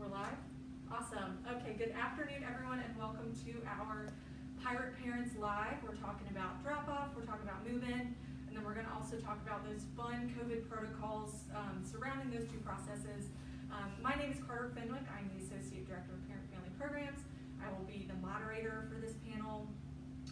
We're live? Awesome. Okay, good afternoon, everyone, and welcome to our Pirate Parents Live. We're talking about drop-off, we're talking about move-in, and then we're going to also talk about those fun COVID protocols surrounding those two processes. My name is Carter Fenwick. I'm the Associate Director of Parent Family Programs. I will be the moderator for this panel.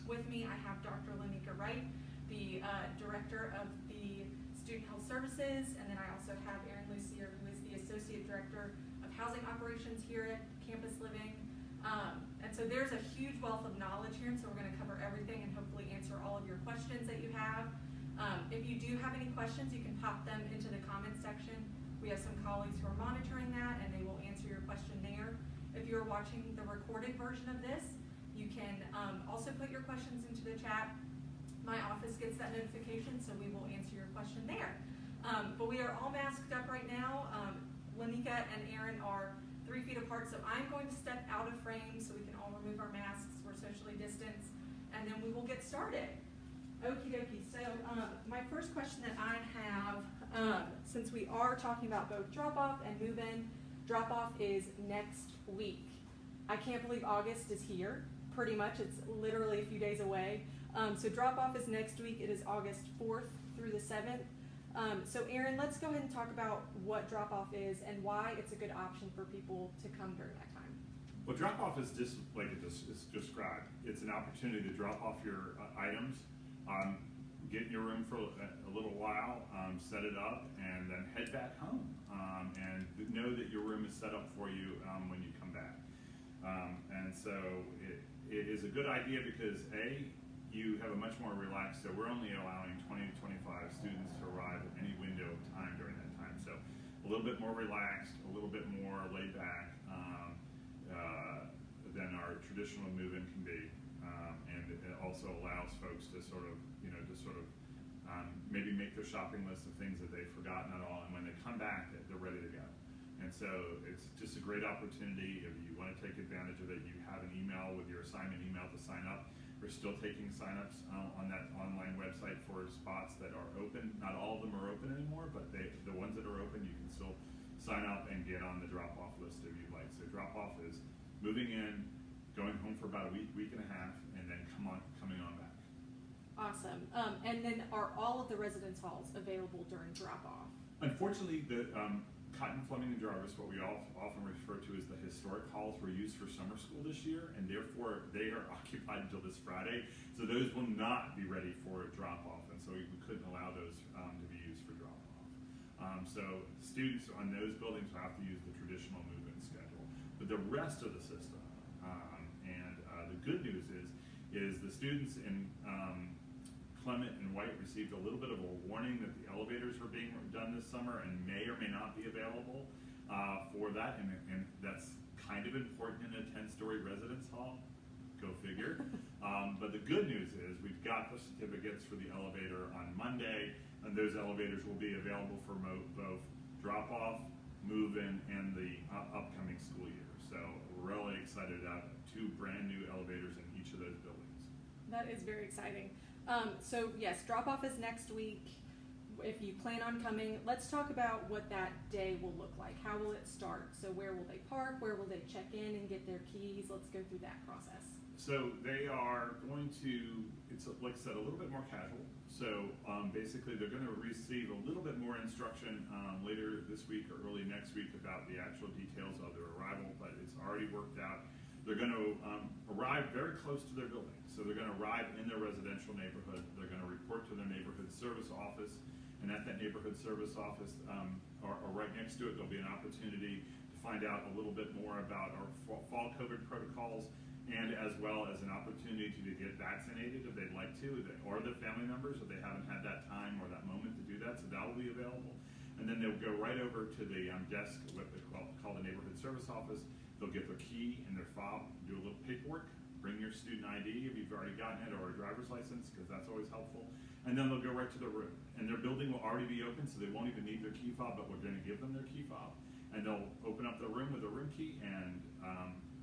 With me, I have Dr. Lanika Wright, the Director of the Student Health Services, and then I also have Erin Lucier, who is the Associate Director of Housing Operations here at Campus Living. And so there's a huge wealth of knowledge here, and so we're going to cover everything and hopefully answer all of your questions that you have. If you do have any questions, you can pop them into the comments section. We have some colleagues who are monitoring that, and they will answer your question there. If you're watching the recorded version of this, you can also put your questions into the chat. My office gets that notification, so we will answer your question there. But we are all masked up right now. Lanika and Erin are 3 feet apart, so I'm going to step out of frame so we can all remove our masks. We're socially distanced, and then we will get started. Okie dokie. So my first question that I have, since we are talking about both drop-off and move-in, drop-off is next week. I can't believe August is here. Pretty much, it's literally a few days away. So drop-off is next week. It is August 4th through the 7th. So Erin, let's go ahead and talk about what drop-off is and why it's a good option for people to come during that time. Well, drop-off is just like it's described. It's an opportunity to drop off your items, get in your room for a little while, set it up, and then head back home. And know that your room is set up for you when you come back. And so it is a good idea because you have a much more relaxed, so we're only allowing 20 to 25 students to arrive at any window of time during that time. So a little bit more relaxed, a little bit more laid back than our traditional move-in can be. And it also allows folks to maybe make their shopping list of things that they've forgotten at all, and when they come back, they're ready to go. And so it's just a great opportunity. If you want to take advantage of it, you have an email with your assignment email to sign up. We're still taking signups on that online website for spots that are open. Not all of them are open anymore, but the ones that are open, you can still sign up and get on the drop-off list if you'd like. So drop-off is moving in, going home for about a week and a half, and then coming on back. Awesome. And then are all of the residence halls available during drop-off? Unfortunately, the Cotton, Fleming, and Jarvis, what we often refer to as the historic halls, were used for summer school this year, and therefore they are occupied until this Friday. So those will not be ready for drop-off, and so we couldn't allow those to be used for drop-off. So students on those buildings will have to use the traditional move-in schedule. But the rest of the system, and the good news is the students in Clement and White received a little bit of a warning that the elevators were being done this summer and may or may not be available for that, and that's kind of important in a 10-story residence hall. Go figure. But the good news is we've got the certificates for the elevator on Monday, and those elevators will be available for both drop-off, move-in, and the upcoming school year. So we're really excited to have 2 brand new elevators in each of those buildings. That is very exciting. So yes, drop-off is next week. If you plan on coming, let's talk about what that day will look like. How will it start? So where will they park? Where will they check in and get their keys? Let's go through that process. So they are going to, it's like I said, a little bit more casual. So basically they're going to receive a little bit more instruction later this week or early next week about the actual details of their arrival, but it's already worked out. They're going to arrive very close to their building. So they're going to arrive in their residential neighborhood. They're going to report to their neighborhood service office. And at that neighborhood service office, or right next to it, there'll be an opportunity to find out a little bit more about our fall COVID protocols, and as well as an opportunity to get vaccinated if they'd like to, or their family members if they haven't had that time or that moment to do that. So that will be available. And then they'll go right over to the desk, what they call the neighborhood service office. They'll get their key and their fob, do a little paperwork, bring your student ID if you've already gotten it, or a driver's license, because that's always helpful. And then they'll go right to their room. And their building will already be open, so they won't even need their key fob, but we're going to give them their key fob. And they'll open up their room with a room key and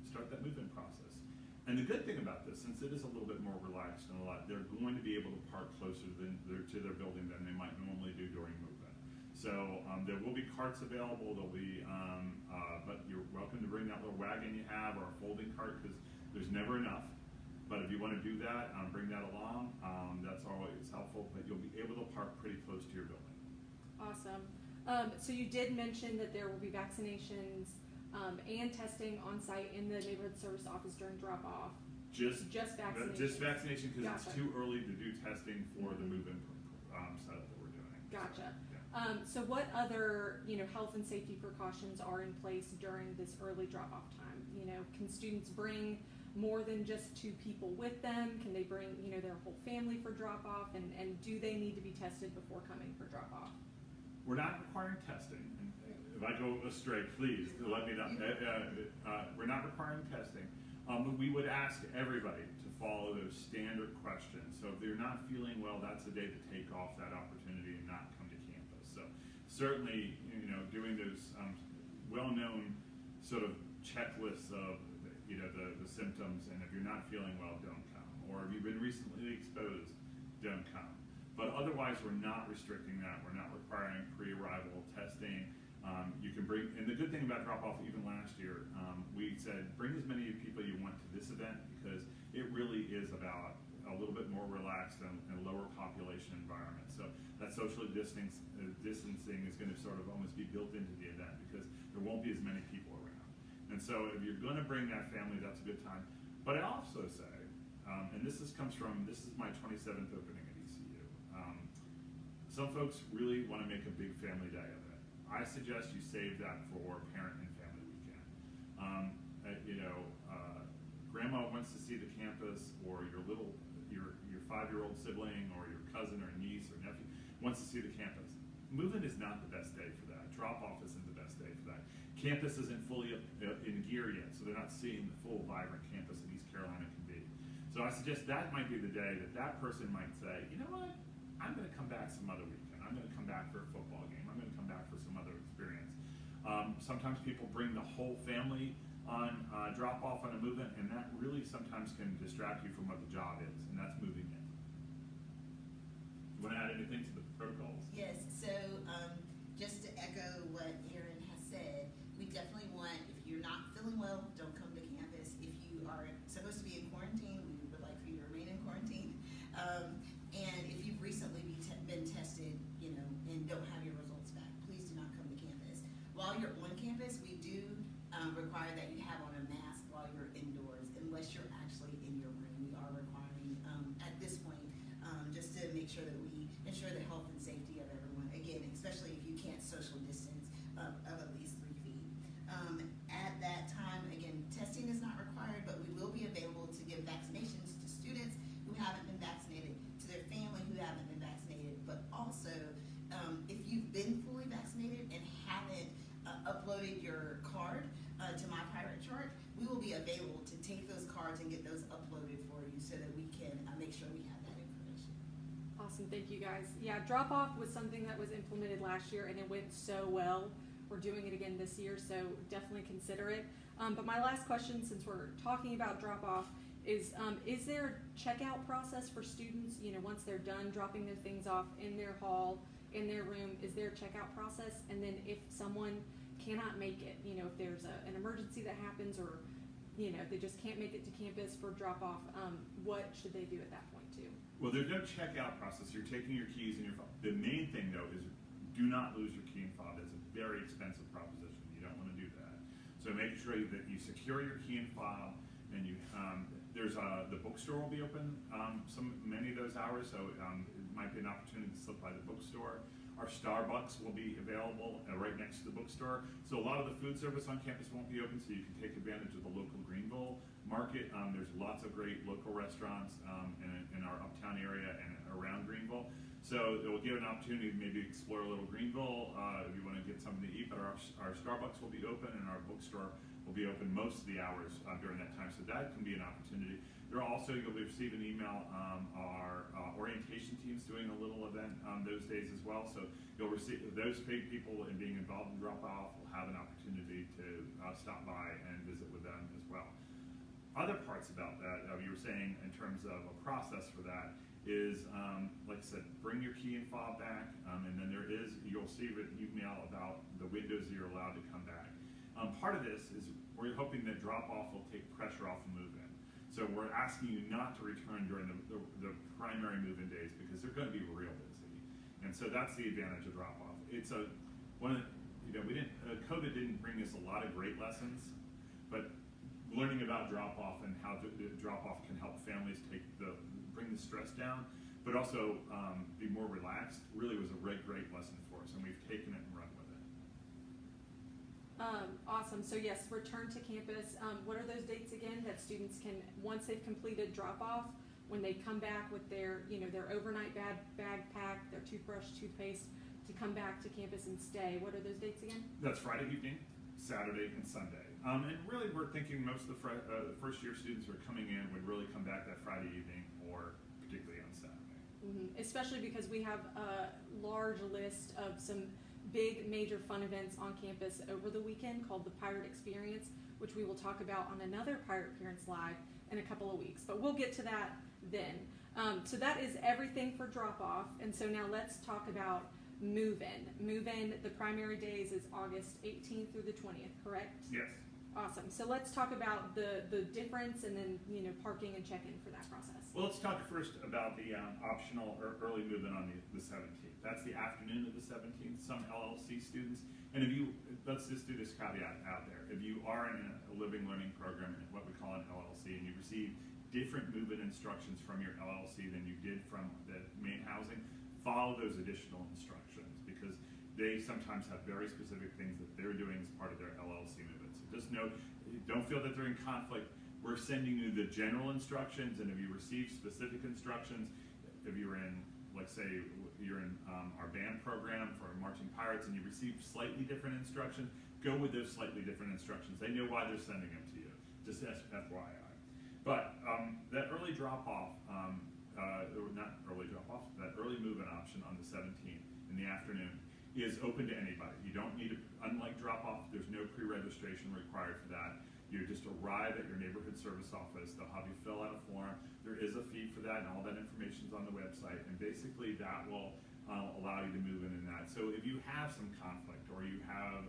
start that move-in process. And the good thing about this, since it is a little bit more relaxed and they're going to be able to park closer to their building than they might normally do during move-in. So there will be carts available. There'll be, but you're welcome to that little wagon you have or a folding cart, because there's never enough. But if you want to do that, bring that along. That's always helpful, but you'll be able to park pretty close to your building. Awesome. So you did mention that there will be vaccinations and testing on site in the neighborhood service office during drop off. Just vaccination. Just vaccination, because Gotcha. it's too early to do testing for the move-in setup that we're doing. Gotcha. So, yeah. So what other, health and safety precautions are in place during this early drop-off time? Can students bring more than just 2 people with them? Can they bring, their whole family for drop-off? And do they need to be tested before coming for drop-off? We're not requiring testing. And if I go astray, please let me know. We're not requiring testing. We would ask everybody to follow those standard questions. So if they're not feeling well, that's the day to take off that opportunity and not come to campus. So certainly, doing those well-known sort of checklists of the symptoms, and if you're not feeling well, don't come. Or if you've been recently exposed, don't come. But otherwise, we're not restricting that. We're not requiring pre-arrival testing. You can bring, and the good thing about drop-off, even last year, we said bring as many people you want to this event, because it really is about a little bit more relaxed and lower population environment. So that social distancing is going to sort of almost be built into the event, because there won't be as many people around. And so if you're going to bring that family, that's a good time. But I also say, and this is my 27th opening at ECU. Some folks really want to make a big family day of it. I suggest you save that for parent and family weekend. Grandma wants to see the campus, or your 5-year-old sibling, or your cousin or niece or nephew wants to see the campus. Move-in is not the best day for that. Drop-off isn't the best day for that. Campus isn't fully in gear yet, so they're not seeing the full vibrant campus that East Carolina can be. So I suggest that might be the day that person might say, you know what, I'm going to come back some other weekend. I'm going to come back for a football game. I'm going to come back for some other experience. Sometimes people bring the whole family on drop-off on a move-in, and that really sometimes can distract you from what the job is, and that's moving in. You want to add anything to the protocols? Yes, so just to echo what Aaron has said, we definitely want, if you're not feeling well, don't come to campus. If you are supposed to be in quarantine, we would like for you to remain in quarantine. And if you've recently been tested, and don't have your results back, please do not come to campus. While you're on campus, we do require that you have on a mask while you're indoors, unless you're actually in your room. We are requiring, at this point, just to make sure that we ensure the health and safety of everyone. Again, especially if you can't social distance of at least 3 feet. At that time, again, testing is not required, but we will be available to give vaccinations to students who haven't been vaccinated, to their family who haven't been vaccinated, but also if you've been fully vaccinated and haven't uploaded your card to My Pirate Chart, we will be available to take those cards and get those uploaded for you so that we can make sure we have that information. Awesome, thank you guys. Yeah, drop-off was something that was implemented last year, and it went so well. We're doing it again this year, so definitely consider it. But my last question, since we're talking about drop-off, is there a checkout process for students, once they're done dropping their things off in their hall, in their room? Is there a checkout process? And then if someone cannot make it, if there's an emergency that happens, or they just can't make it to campus for drop-off, what should they do at that point too? Well, there's no checkout process. You're taking your keys and your fob. The main thing, though, is do not lose your key and fob. It's a very expensive proposition. You don't want to do that. So make sure that you secure your key and fob, and you the bookstore will be open many of those hours, so it might be an opportunity to slip by the bookstore. Our Starbucks will be available right next to the bookstore. So a lot of the food service on campus won't be open, so you can take advantage of the local Greenville market. There's lots of great local restaurants in our uptown area and around Greenville. So it will give an opportunity to maybe explore a little Greenville if you want to get something to eat. But our Starbucks will be open, and our bookstore will be open most of the hours during that time. So that can be an opportunity. You'll receive an email. Our orientation team's doing a little event those days as well. So you'll receive those paid people, and being involved in drop-off will have an opportunity to stop by and visit with them as well. Other parts about that, you were saying in terms of a process for that, is, like I said, bring your key and fob back, and then you'll see an email about the windows that you're allowed to come back. Part of this is we're hoping that drop-off will take pressure off of move-in. So we're asking you not to return during the primary move-in days because they're going to be real busy. And so that's the advantage of drop-off. It's COVID didn't bring us a lot of great lessons, but learning about drop-off and how drop-off can help families bring the stress down, but also be more relaxed, really was a great lesson for us, and we've taken it and run with it. Awesome. So yes, return to campus. What are those dates again that students can, once they've completed drop-off, when they come back with their overnight bag packed, their toothbrush, toothpaste, to come back to campus and stay? What are those dates again? That's Friday evening, Saturday, and Sunday. And really, we're thinking most of the first-year students who are coming in would really come back that Friday evening, or particularly on Saturday. Mm-hmm. Especially because we have a large list of some big major fun events on campus over the weekend called the Pirate Experience, which we will talk about on another Pirate Parents Live in a couple of weeks. But we'll get to that then. So that is everything for drop-off. And so now let's talk about move-in. Move-in, the primary days is August 18th through the 20th, correct? Yes. Awesome. So let's talk about the difference and then, parking and check-in for that process. Well, let's talk first about the optional or early move-in on the 17th. That's the afternoon of the 17th, some LLC students. And let's just do this caveat out there. If you are in a living learning program, what we call an LLC, and you receive different move-in instructions from your LLC than you did from the main housing, follow those additional instructions because they sometimes have very specific things that they're doing as part of their LLC move-in. So just note, don't feel that they're in conflict. We're sending you the general instructions, and if you receive specific instructions, if you're in, let's say, you're in our band program for Marching Pirates and you receive slightly different instructions, go with those slightly different instructions. They know why they're sending them to you, just FYI. But that early drop-off, that early move-in option on the 17th in the afternoon is open to anybody. You don't need to, unlike drop-off, there's no pre-registration required for that. You just arrive at your neighborhood service office. They'll have you fill out a form. There is a fee for that, and all that information is on the website. And basically, that will allow you to move in that. So if you have some conflict, or you have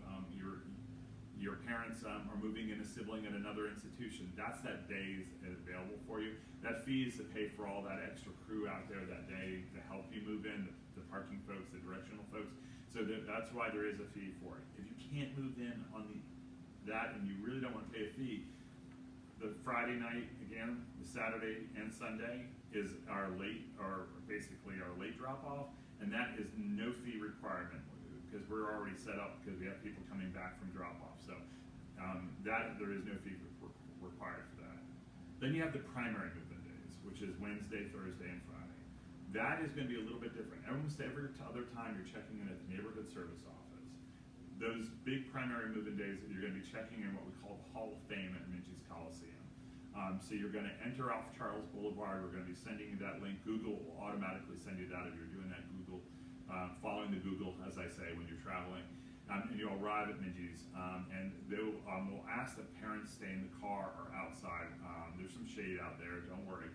your parents are moving in a sibling at another institution, that's that day is available for you. That fee is to pay for all that extra crew out there that day to help you move in, the parking folks, the directional folks. So that's why there is a fee for it. If you can't move in on that and you really don't want to pay a fee, the Friday night, again, the Saturday and Sunday is basically our late drop-off, and that is no fee requirement because we're already set up because we have people coming back from drop-off. So there is no fee required for that. Then you have the primary move-in days, which is Wednesday, Thursday, and Friday. That is going to be a little bit different. Almost every other time you're checking in at the neighborhood service office, those big primary move-in days, you're going to be checking in what we call the Hall of Fame at Minges Coliseum. So you're going to enter off Charles Boulevard. We're going to be sending you that link. Google will automatically send you that if you're doing that Google, following the Google, as I say, when you're traveling. And you'll arrive at Minges, and we'll ask that parents stay in the car or outside. There's some shade out there, don't worry.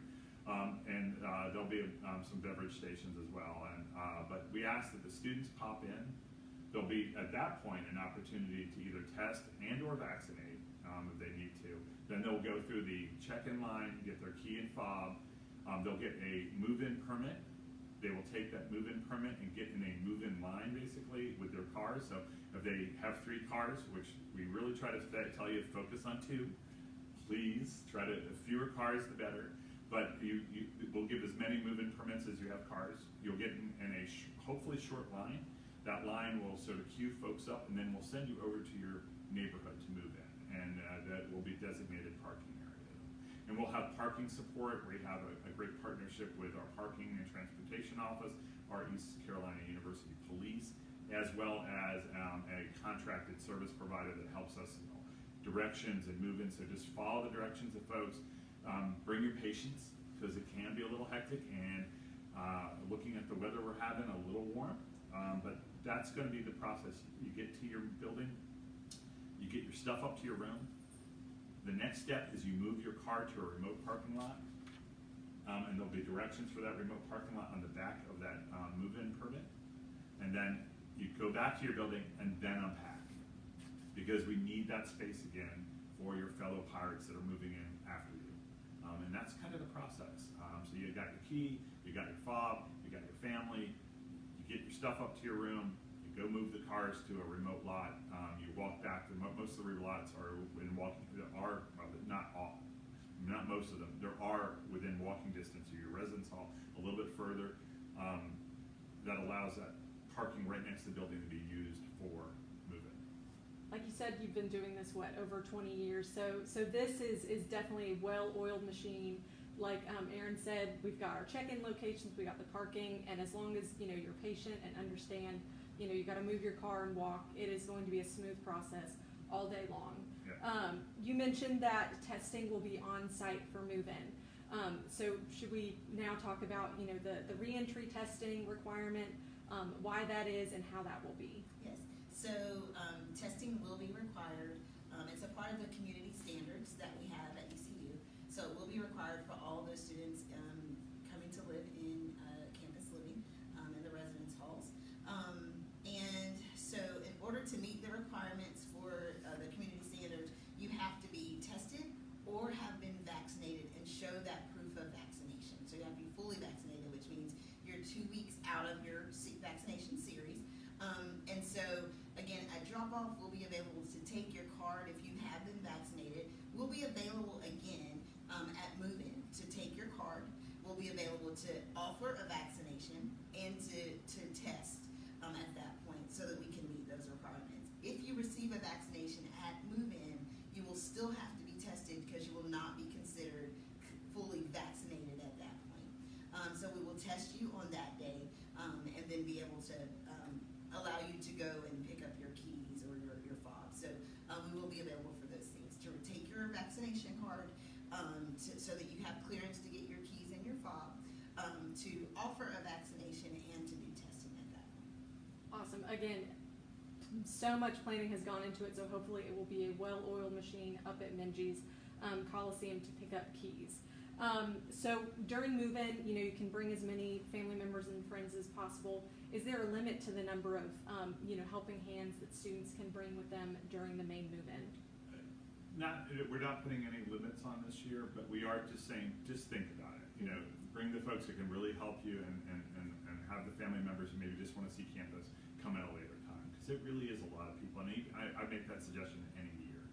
And there'll be some beverage stations as well. But we ask that the students pop in. There'll be, at that point, an opportunity to either test and or vaccinate if they need to. Then they'll go through the check-in line, get their key and fob. They'll get a move-in permit. They will take that move-in permit and get in a move-in line, basically, with their cars. So if they have 3 cars, which we really try to tell you, focus on 2. Please try to, the fewer cars, the better. But we'll give as many move-in permits as you have cars. You'll get in a hopefully short line. That line will sort of queue folks up, and then we'll send you over to your neighborhood to move in. And that will be designated parking area. And we'll have parking support. We have a great partnership with our parking and transportation office, our East Carolina University Police, as well as a contracted service provider that helps us directions and move in. So just follow the directions of folks. Bring your patience because it can be a little hectic, and looking at the weather we're having, a little warm, but that's going to be the process. You get to your building, you get your stuff up to your room. The next step is you move your car to a remote parking lot, and there'll be directions for that remote parking lot on the back of that move-in permit, and then you go back to your building and then unpack. because we need that space again for your fellow pirates that are moving in after you. And that's kind of the process. So you got your key, you got your fob, you got your family, you get your stuff up to your room, you go move the cars to a remote lot, you walk back. Most of the lots are in walking, not all, not most of them. There are within walking distance of your residence hall, a little bit further. That allows that parking right next to the building to be used for moving. Like you said, you've been doing this, over 20 years. So this is definitely a well-oiled machine. Like Aaron said, we've got our check-in locations, we got the parking, and as long as you're patient and understand, you got to move your car and walk, it is going to be a smooth process all day long. Yeah. You mentioned that testing will be on site for move-in. So should we now talk about the re-entry testing requirement, why that is, and how that will be? Yes, so testing will be required. It's a part of the community standards that we have at ECU. So it will be required for all those students coming to live in campus living in the residence halls. And so in order to meet the requirements for the community standards, you have to be tested or have been vaccinated and show that proof of vaccination. So you have to be fully vaccinated, which means you're 2 weeks out of your vaccination series. And so, again, at drop-off, we'll be available to take your card if you have been vaccinated. We'll be available again at move-in to take your card. We'll be available to offer a vaccination and to test at that point so that we can meet those requirements. If you receive a vaccination at move-in, you will still have to be tested because you will not be considered fully vaccinated at that point. So we will test you on that day and then be able to allow you to go and pick up your keys or your fob. So we will be available for those things, to take your vaccination card so that you have clearance to get your keys and your fob, to offer a vaccination and to do testing at that point. Awesome. Again, so much planning has gone into it, so hopefully it will be a well-oiled machine up at Minges Coliseum to pick up keys. So during move-in, you can bring as many family members and friends as possible. Is there a limit to the number of, helping hands that students can bring with them during the main move-in? We're not putting any limits on this year, but we are just saying, just think about it. Bring the folks that can really help you and have the family members who maybe just want to see campus come at a later time. Because it really is a lot of people, and I make that suggestion any year.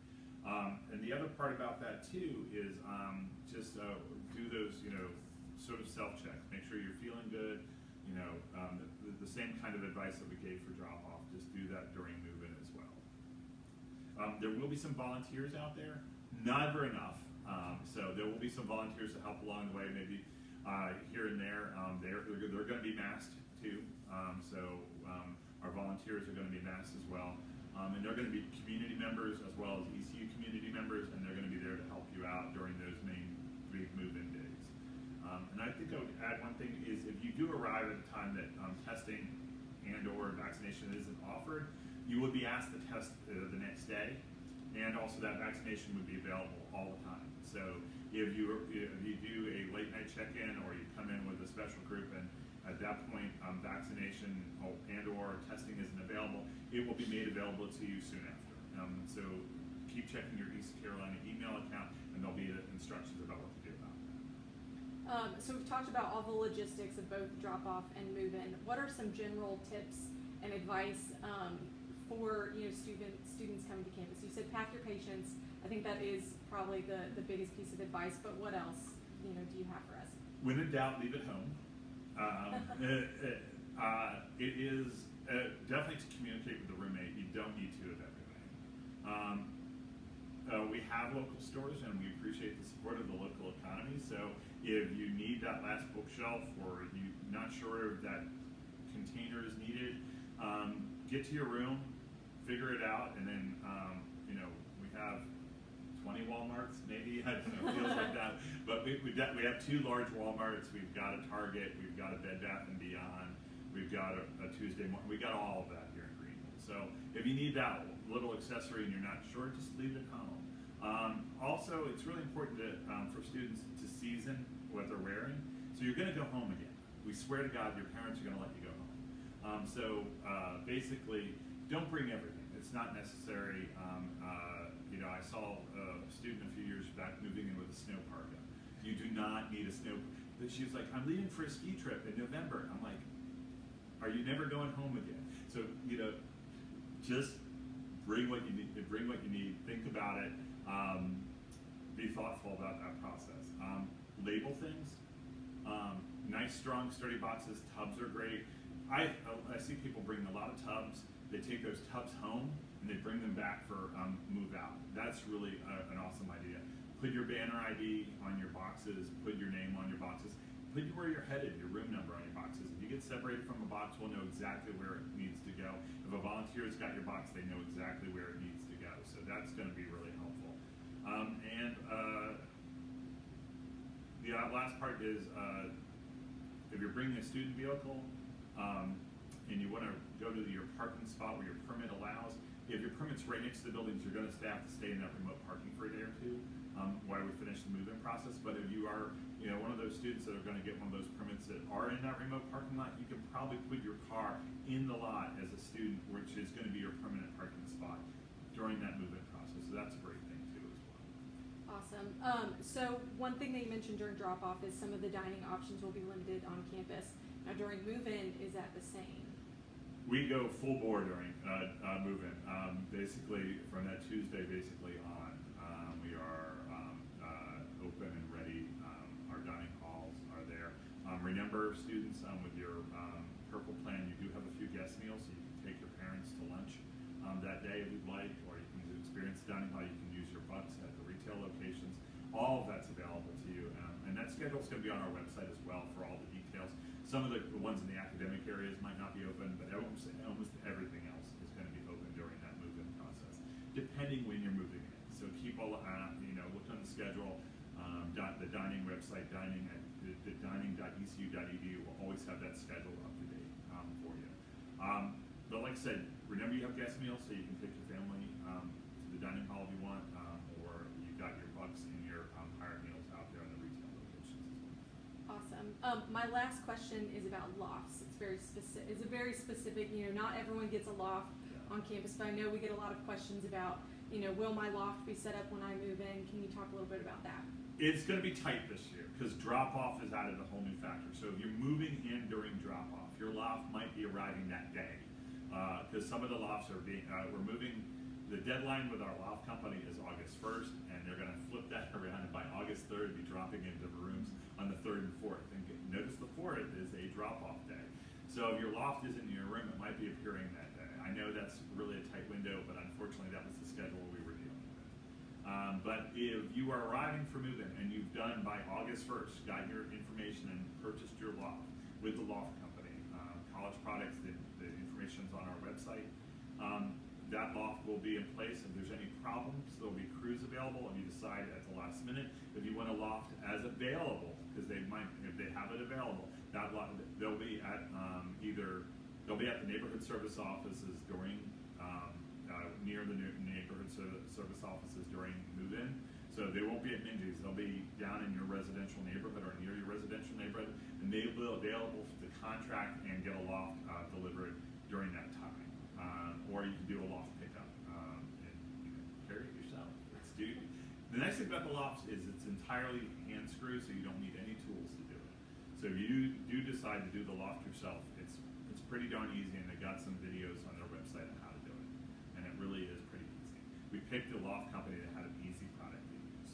And the other part about that too is just do those, sort of self-checks. Make sure you're feeling good. The same kind of advice that we gave for drop-off, just do that during move-in as well. There will be some volunteers out there, never enough. So there will be some volunteers to help along the way, maybe here and there. They're going to be masked too. So our volunteers are going to be masked as well. And they're going to be community members as well as ECU community members, and they're going to be there to help you out during those main big move-in days. And I think I would add one thing is if you do arrive at a time that testing and or vaccination isn't offered, you would be asked to test the next day, and also that vaccination would be available all the time. So if you do a late night check-in or you come in with a special group and at that point vaccination and or testing isn't available, it will be made available to you soon after. So keep checking your East Carolina email account, and there'll be instructions about what to do about that. So we've talked about all the logistics of both drop-off and move-in. What are some general tips and advice for students coming to campus? You said pack your patience. I think that is probably the biggest piece of advice. But what else do you have for us? When in doubt, leave it home. It is definitely to communicate with the roommate. You don't need two of everything. We have local stores, and we appreciate the support of the local economy. So if you need that last bookshelf, or you're not sure if that container is needed, get to your room, figure it out, and then we have 20 Walmarts, maybe. I don't know, feels like that. But we have 2 large Walmarts. We've got a Target. We've got a Bed Bath & Beyond. We've got a Tuesday morning. We got all of that here in Greenville. So if you need that little accessory and you're not sure, just leave it at home. Also, it's really important for students to season what they're wearing. So you're going to go home again. We swear to God, your parents are going to let you go home. So basically, don't bring everything. it's not necessary. I saw a student a few years back moving in with a snow parka. You do not need a snow. But she was like, I'm leaving for a ski trip in November. I'm like, are you never going home again? So just bring what you need. Bring what you need. Think about it. Be thoughtful about that process. Label things. Nice, strong, sturdy boxes. Tubs are great. I see people bring a lot of tubs. They take those tubs home and they bring them back for move out. That's really an awesome idea. Put your banner ID on your boxes. Put your name on your boxes. Put where you're headed, your room number on your boxes. If you get separated from a box, we'll know exactly where it needs to go. If a volunteer's got your box, they know exactly where it needs to go. So that's going to be really helpful. The last part is if you're bringing a student vehicle and you want to go to your parking spot where your permit allows, if your permit's right next to the buildings, you're going to have to stay in that remote parking for a day or two while we finish the move-in process. But if you are one of those students that are going to get one of those permits that are in that remote parking lot, you can probably put your car in the lot as a student, which is going to be your permanent parking spot during that move-in process. So that's a great thing too as well. Awesome. So one thing that you mentioned during drop-off is some of the dining options will be limited on campus. Now during move-in, is that the same? We go full board during move-in. Basically, from that Tuesday on, we are open and ready. Our dining halls are there. Remember, students, with your Purple plan, you do have a few guest meals, so you can take your parents to lunch that day if you'd like, or you can experience dining hall. You can use your bucks at the retail locations. All of that's available to you, and that schedule is going to be on our website as well for all the details. Some of the ones in the academic areas might not be open, but almost everything else is going to be open during that move-in process, depending when you're moving in. So keep all, look on the schedule. The dining website, the dining.ecu.edu will always have that schedule up to date for you. But like I said, remember you have guest meals, so you can take your family to the dining hall if you want, or you've got your bucks and your hired meals out there in the retail locations as well. Awesome. My last question is about lofts. It's very specific. It's a very specific. Not everyone gets a loft on campus, but I know we get a lot of questions about, will my loft be set up when I move in? Can you talk a little bit about that? It's going to be tight this year because drop-off has added a whole new factor. So if you're moving in during drop-off, your loft might be arriving that day because some of the lofts are being. We're moving. The deadline with our loft company is August 1st, and they're going to flip that around, and by August 3rd, be dropping into the rooms on the 3rd and 4th. And notice the 4th is a drop-off day. So if your loft isn't in your room, it might be appearing that day. I know that's really a tight window, but unfortunately, that was the schedule we were dealing with. But if you are arriving for move-in and you've done by August 1st, got your information and purchased your loft with the loft company, College Products, the information's on our website. That loft will be in place. If there's any problems, there'll be crews available. If you decide at the last minute, if you want a loft as available, because if they have it available, that loft, they'll be at they'll be at the neighborhood service offices during near the neighborhood service offices during move-in. So they won't be at Mindy's. They'll be down in your residential neighborhood or near your residential neighborhood, and they will be available to contract and get a loft delivered during that time. Or you can do a loft pickup and carry it yourself. The nice thing about the lofts is it's entirely hand screw, so you don't need any tools to do it. So if you do decide to do the loft yourself, it's pretty darn easy, and they got some videos on their website on how to do it. And it really is pretty easy. We picked a loft company that had an easy product to use.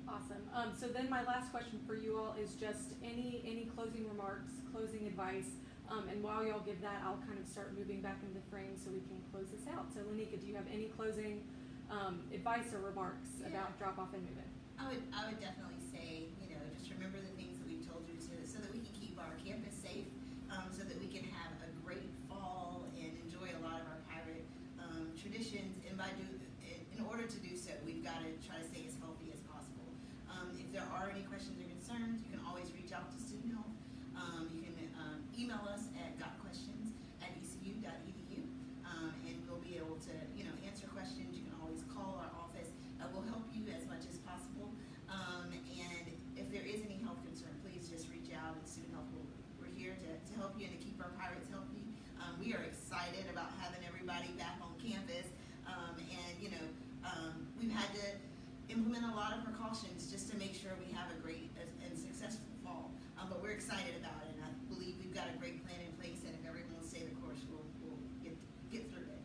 Awesome. So then my last question for you all is just any closing remarks, closing advice. And while y'all give that, I'll kind of start moving back into the frame so we can close this out. So Lanika, do you have any closing advice or remarks about drop-off and move-in? I would definitely say, just remember the things that we've told you so that we can keep our campus safe, so that we can have a great fall and enjoy a lot of our pirate traditions. And in order to do so, we've got to try to stay as healthy as possible. If there are any questions or concerns, you can always reach out to Student Health. You can email us at gotquestions@ecu.edu, and we'll be able to, answer questions. You can always call our office. We'll help you as much as possible. And if there is any health concern, please just reach out. And Student Health, we're here to help you and to keep our pirates healthy. We are excited about having everybody back on campus. lot of precautions just to make sure we have a great and successful fall. But we're excited about it, and I believe we've got a great plan in place, and if everyone will stay the course, we'll get through it.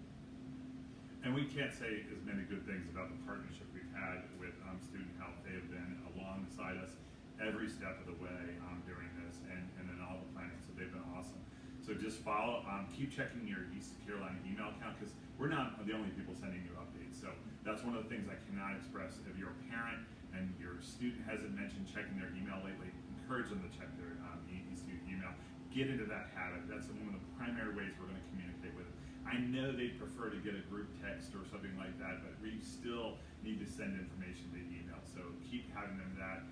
And we can't say as many good things about the partnership we've had with Student Health. They have been alongside us every step of the way during this, and then all the planning. So they've been awesome. So just follow, keep checking your East Carolina email account, because we're not the only people sending you updates. So that's one of the things I cannot express. If you're a parent and your student hasn't mentioned checking their email lately, encourage them to check their student email. Get into that habit. That's one of the primary ways we're going to communicate with them. I know they'd prefer to get a group text or something like that, but we still need to send information to email. So keep having them that.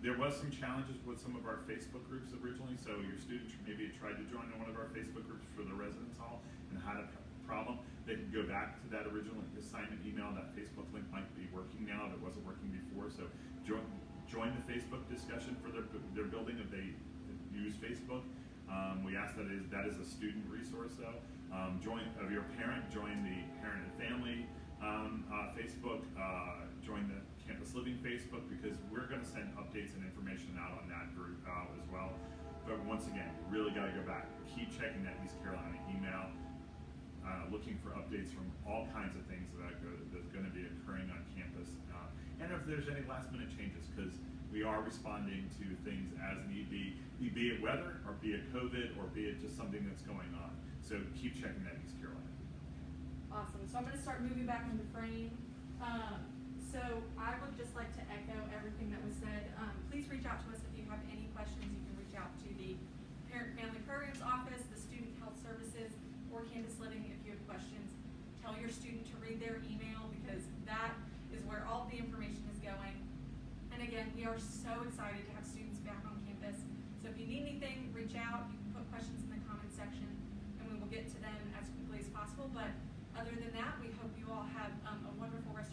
There was some challenges with some of our Facebook groups originally. So your students maybe tried to join one of our Facebook groups for the residence hall and had a problem. They can go back to that original assignment email. That Facebook link might be working now if it wasn't working before. So join the Facebook discussion for their building if they use Facebook. We ask that is a student resource though. If you're a parent, join the parent and family Facebook. Join the Campus Living Facebook, because we're going to send updates and information out on that group as well. But once again, you really got to go back. Keep checking that East Carolina email, looking for updates from all kinds of things that's going to be occurring on campus. And if there's any last minute changes, because we are responding to things as need be it weather, or be it COVID, or be it just something that's going on. So keep checking that East Carolina. Awesome. So I'm going to start moving back into frame. So I would just like to echo everything that was said. Please reach out to us if you have any questions. You can reach out to the Parent Family Programs Office, the Student Health Services, or Campus Living if you have questions. Tell your student to read their email, because that is where all the information is going. And again, we are so excited to have students back on campus. So if you need anything, reach out. You can put questions in the comment section, and we will get to them as quickly as possible. But other than that, we hope you all have a wonderful rest